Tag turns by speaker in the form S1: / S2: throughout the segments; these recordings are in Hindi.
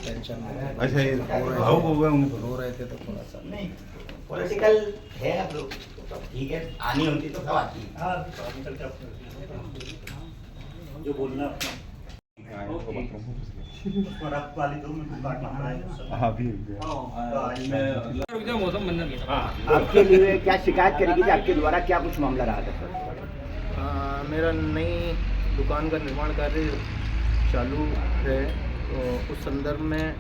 S1: टेंशन में थे।
S2: अच्छा, ये भावुक हो गए होंगे।
S1: रो रहे थे तो थोड़ा सा
S3: नहीं पॉलिटिकल है अब लोग तो ठीक है, आनी होती तो कब आती है।
S4: जो बोलना अपना
S3: आपके लिए क्या शिकायत करेगी कि आपके द्वारा क्या कुछ मामला रहा था सर?
S1: मेरा नई दुकान का निर्माण कार्य चालू है, तो उस संदर्भ में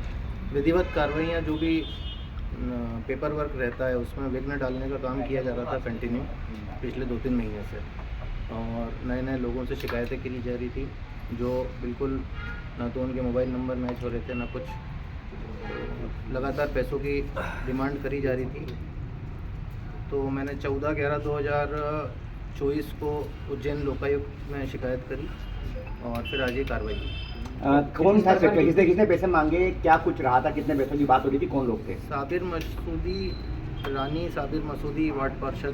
S1: विधिवत कार्रवाइयाँ जो भी पेपर वर्क रहता है उसमें विघ्न डालने का काम किया जा रहा था कंटिन्यू पिछले 2-3 महीने से, और नए नए लोगों से शिकायतें करी जा रही थी जो बिल्कुल ना तो उनके मोबाइल नंबर मैच हो रहे थे ना कुछ, लगातार पैसों की डिमांड करी जा रही थी। तो मैंने 14/11/2024 को उज्जैन लोकायुक्त में शिकायत करी और फिर आज ये कार्रवाई की।
S3: कौन था सेक्टर, किसने पैसे मांगे, क्या कुछ रहा था, कितने पैसों की बात हो रही थी, कौन लोग थे?
S1: साबिर मसूदी, रानी साबिर मसूदी वार्ड पार्षद,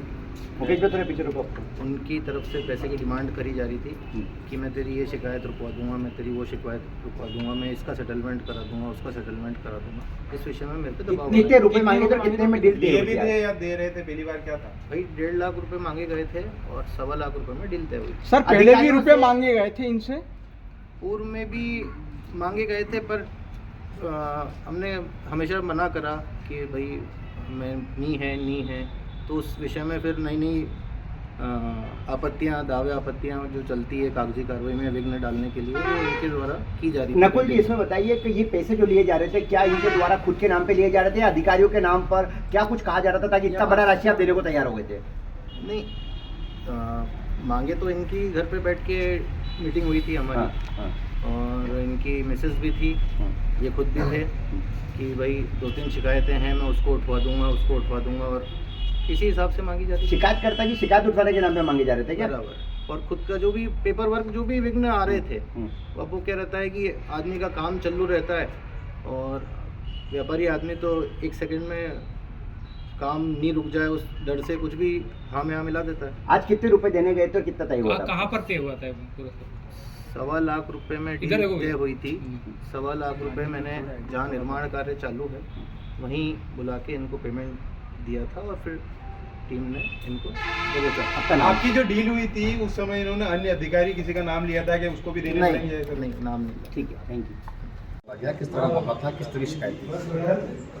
S3: मुकेश भाई थोड़े पीछे रुको।
S1: उनकी तरफ से पैसे की डिमांड करी जा रही थी कि मैं तेरी ये शिकायत रुकवा दूंगा, मैं तेरी वो शिकायत रुकवा दूंगा, मैं इसका सेटलमेंट करा दूंगा, उसका सेटलमेंट करा दूंगा। इस विषय में मेरे पे दबाव
S3: कितने रुपए मांगे थे, कितने में डील
S2: दिए भी थे या दे रहे थे? पहली बार क्या था
S1: भाई 1.5 लाख रुपए मांगे गए थे और 1.25 लाख रुपए में डील तय हुई।
S5: सर पहले भी रुपए मांगे गए थे इनसे?
S1: पूर्व में भी मांगे गए थे, पर हमने हमेशा मना करा कि भाई मैं नहीं है, तो उस विषय में फिर नई आपत्तियां, दावे आपत्तियां जो चलती है कागजी कार्रवाई में विघ्न डालने के लिए, वो इनके द्वारा की जा रही है।
S3: नकुल जी, इसमें बताइए कि ये पैसे जो लिए जा रहे थे, क्या इनके द्वारा खुद के नाम पे लिए जा रहे थे या अधिकारियों के नाम पर, क्या कुछ कहा जा रहा था ताकि इतना बड़ा राशि आप देने को तैयार हो गए थे?
S1: नहीं, मांगे तो इनकी घर पे बैठ के मीटिंग हुई थी हमारी, और इनकी मिसेस भी थी, ये खुद भी थे कि भाई 2-3 शिकायतें हैं, मैं उसको उठवा दूंगा, और इसी हिसाब से मांगी जा रही है।
S3: शिकायतकर्ता की शिकायत उठाने के नाम पे मांगे जा रहे थे क्या?
S1: बराबर। और खुद का जो भी पेपर वर्क, जो भी विघ्न आ रहे थे, अब वो क्या रहता है कि आदमी का काम चालू रहता है, और व्यापारी आदमी तो 1 सेकंड में काम नहीं रुक जाए उस डर से कुछ भी हाँ में हाँ मिला देता है।
S3: आज कितने रुपए देने गए थे और कितना तय हुआ था?
S4: कहाँ पर तय हुआ था?
S1: 1.25 लाख रुपए में डील तय हुई थी। 1.25 लाख रुपए मैंने जहाँ निर्माण कार्य चालू है वहीं बुला के इनको पेमेंट दिया था, और फिर टीम ने इनको दबोचा।
S2: आपकी जो डील हुई थी उस समय इन्होंने अन्य अधिकारी किसी का नाम लिया था कि उसको भी देने
S1: नहीं, नाम नहीं।
S3: ठीक है, थैंक यू।
S2: किस तरह मामला था, किस तरह की शिकायत थी?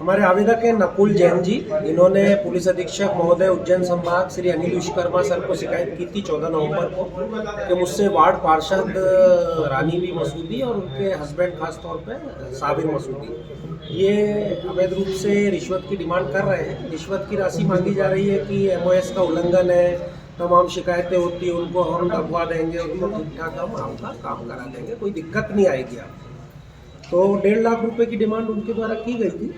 S6: हमारे आवेदक हैं नकुल जैन जी। इन्होंने पुलिस अधीक्षक महोदय उज्जैन संभाग श्री अनिल विश्वकर्मा सर को शिकायत की थी 14 नवंबर को कि मुझसे वार्ड पार्षद रानी बी मसूदी और उनके हस्बैंड खास तौर पे साबिर मसूदी ये अवैध रूप से रिश्वत की डिमांड कर रहे हैं। रिश्वत की राशि मांगी जा रही है कि MOS का उल्लंघन है, तमाम शिकायतें होती हैं, उनको हम दबवा देंगे, उनको ठीक ठाक हम आपका काम करा देंगे, कोई दिक्कत नहीं आएगी आप। तो 1.5 लाख रुपए की डिमांड उनके द्वारा की गई थी,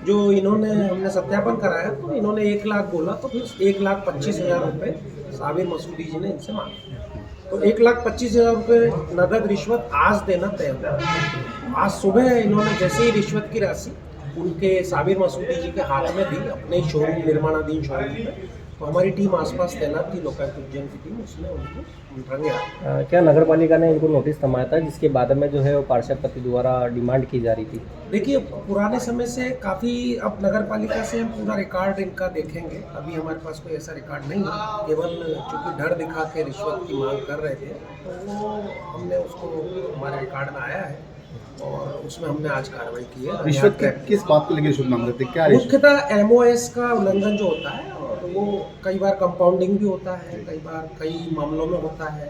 S6: जो इन्होंने हमने सत्यापन कराया तो इन्होंने 1 लाख बोला, तो फिर 1,25,000 रुपये साबिर मसूदी जी ने इनसे मांगे। तो 1,25,000 रुपये नगद रिश्वत आज देना तय हुआ। आज सुबह इन्होंने जैसे ही रिश्वत की राशि उनके साबिर मसूदी जी के हाथ में दी, अपने शोरूम निर्माणाधीन शोरूम में, तो हमारी टीम आसपास तैनात थी, लोकायुक्त उज्जैन की टीम, उसने उनको उठाने
S7: क्या नगर पालिका ने इनको नोटिस थमाया था जिसके बाद में जो है वो पार्षद पति द्वारा डिमांड की जा रही थी?
S6: देखिए, पुराने समय से काफ़ी, अब नगर पालिका से हम पूरा रिकॉर्ड इनका देखेंगे, अभी हमारे पास कोई ऐसा रिकॉर्ड नहीं है, केवल चूँकि डर दिखा के रिश्वत की मांग कर रहे थे तो वो हमने उसको हमारे रिकॉर्ड में आया है और उसमें हमने आज कार्रवाई की है।
S2: रिश्वत किस बात को लेकर रिश्वत मांग रहे थे, क्या
S6: मुख्यतः MOS का उल्लंघन जो होता है, और वो कई बार कंपाउंडिंग भी होता है, कई बार कई मामलों में होता है,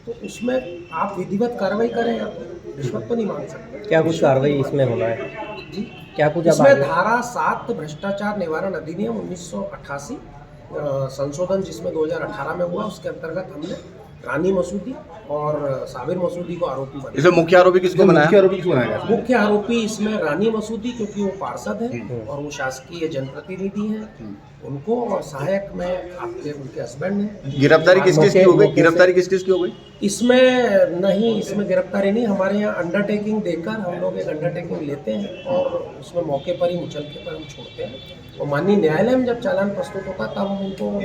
S6: तो उसमें आप विधिवत कार्रवाई करें, आप रिश्वत तो नहीं मांग सकते।
S7: क्या कुछ कार्रवाई इसमें होना है
S6: जी?
S7: क्या कुछ
S6: इसमें धारा 7 भ्रष्टाचार निवारण अधिनियम 1988 संशोधन जिसमें 2018 में हुआ, उसके अंतर्गत हमने रानी मसूदी और साबिर मसूदी को आरोपी बनाया।
S2: इसमें मुख्य आरोपी किसको बनाया?
S6: मुख्य आरोपी इसमें रानी मसूदी, क्योंकि वो पार्षद है और वो शासकीय जनप्रतिनिधि हैं, उनको, और सहायक में आपके उनके हस्बैंड हैं।
S2: गिरफ्तारी किस किस की हो गई?
S6: इसमें नहीं, इसमें गिरफ्तारी नहीं, हमारे यहाँ अंडरटेकिंग देकर हम लोग एक अंडरटेकिंग लेते हैं और उसमें मौके पर ही मुचलके पर हम छोड़ते हैं, और माननीय न्यायालय में जब चालान प्रस्तुत होता है तब हम उनको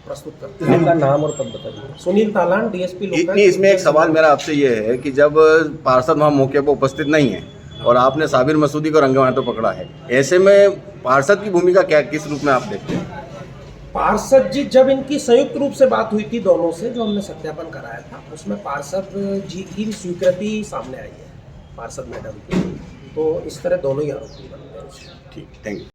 S6: प्रस्तुत करते हैं।
S7: आपका नाम और पद बताइए।
S6: सुनील तालान, DSP लोकायुक्त।
S8: इसमें एक सवाल मेरा आपसे ये है कि जब पार्षद वहाँ मौके पर उपस्थित नहीं है और आपने साबिर मसूदी को रंगे हाथों पकड़ा है। ऐसे में पार्षद की भूमिका क्या, किस रूप में आप देखते हैं?
S6: पार्षद जी, जब इनकी संयुक्त रूप से बात हुई थी दोनों से, जो हमने सत्यापन कराया था, उसमें पार्षद जी की भी स्वीकृति सामने आई है, पार्षद मैडम की। तो इस तरह दोनों ही आरोपी बनते हैं।
S8: ठीक, थैंक यू।